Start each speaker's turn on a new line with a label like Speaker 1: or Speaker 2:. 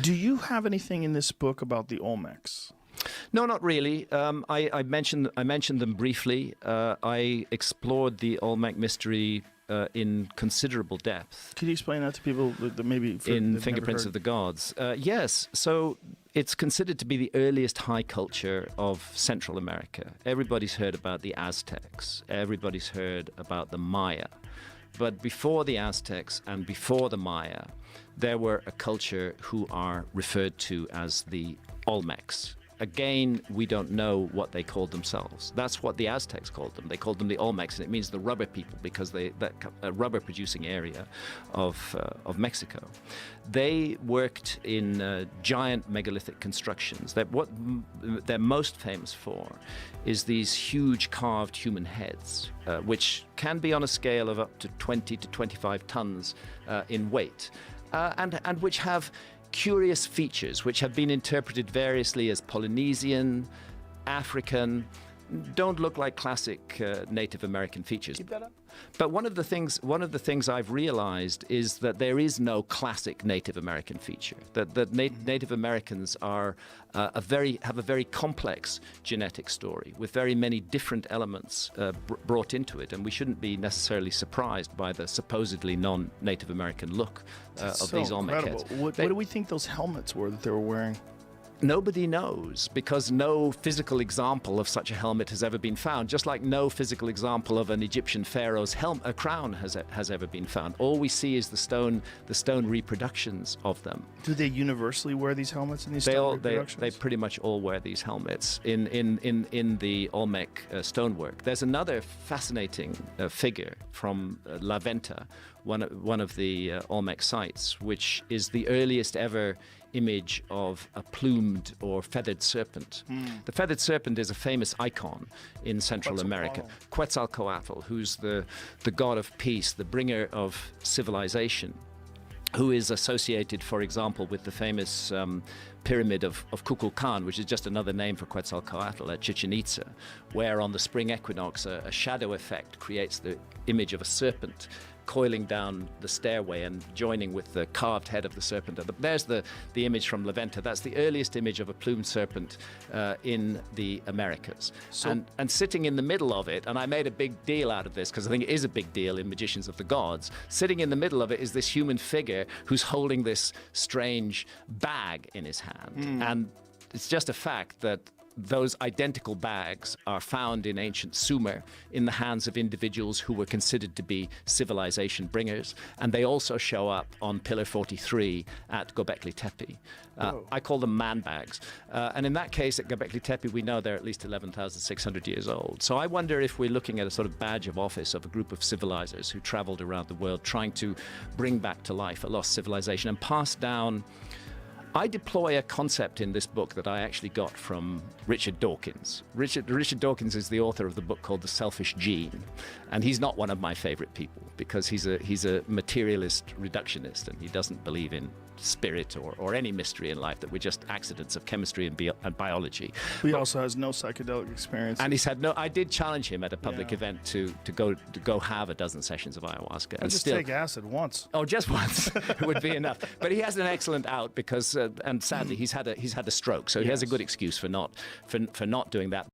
Speaker 1: Do you have anything in this book about the Olmecs?
Speaker 2: No, not really. I mentioned them briefly. I explored the Olmec mystery in considerable depth.
Speaker 1: Could you explain that to people that maybe
Speaker 2: in Fingerprints of the Gods? Yes. So it's considered to be the earliest high culture of Central America. Everybody's heard about the Aztecs. Everybody's heard about the Maya. But before the Aztecs and before the Maya, there were a culture who are referred to as the Olmecs. Again, we don't know what they called themselves. That's what the Aztecs called them. They called them the Olmecs, and it means the rubber people because that rubber-producing area of Mexico. They worked in giant megalithic constructions. What they're most famous for is these huge carved human heads, which can be on a scale of up to 20 to 25 tons in weight, and which have curious features which have been interpreted variously as Polynesian, African, don't look like classic Native American features.
Speaker 1: Keep that up.
Speaker 2: But one of the things I've realized is that there is no classic Native American feature. That Native Americans are have a very complex genetic story with very many different elements brought into it, and we shouldn't be necessarily surprised by the supposedly non-Native American look of these Olmec heads.
Speaker 1: What do we think those helmets were that they were wearing?
Speaker 2: Nobody knows, because no physical example of such a helmet has ever been found, just like no physical example of an Egyptian pharaoh's crown has ever been found. All we see is the stone reproductions of them.
Speaker 1: Do they universally wear these helmets in these stone reproductions?
Speaker 2: They pretty much all wear these helmets in the Olmec stonework. There's another fascinating figure from La Venta, one of the Olmec sites, which is the earliest ever image of a plumed or feathered serpent. The feathered serpent is a famous icon in Central America. Quetzalcoatl, who's the god of peace, the bringer of civilization, who is associated, for example, with the famous pyramid of Kukulkan, which is just another name for Quetzalcoatl at Chichen Itza, where on the spring equinox a shadow effect creates the image of a serpent coiling down the stairway and joining with the carved head of the serpent. There's the image from La Venta. That's the earliest image of a plumed serpent in the Americas. And sitting in the middle of it, and I made a big deal out of this because I think it is a big deal in Magicians of the Gods, sitting in the middle of it is this human figure who's holding this strange bag in his hand. And it's just a fact that those identical bags are found in ancient Sumer in the hands of individuals who were considered to be civilization bringers, and they also show up on Pillar 43 at Göbekli Tepe. I call them man bags. And in that case, at Göbekli Tepe, we know they're at least 11,600 years old. So I wonder if we're looking at a sort of badge of office of a group of civilizers who traveled around the world trying to bring back to life a lost civilization and pass down. I deploy a concept in this book that I actually got from Richard Dawkins. Richard Dawkins is the author of the book called The Selfish Gene, and he's not one of my favorite people because he's a materialist reductionist, and he doesn't believe in spirit or any mystery in life, that we're just accidents of chemistry and biology.
Speaker 1: He also has no psychedelic experience.
Speaker 2: And he's had no. I did challenge him at a public event to go have a dozen sessions of ayahuasca.
Speaker 1: And just take acid once.
Speaker 2: Oh, just once would be enough. But he has an excellent out because, and sadly, he's had a stroke, so he has a good excuse for not doing that.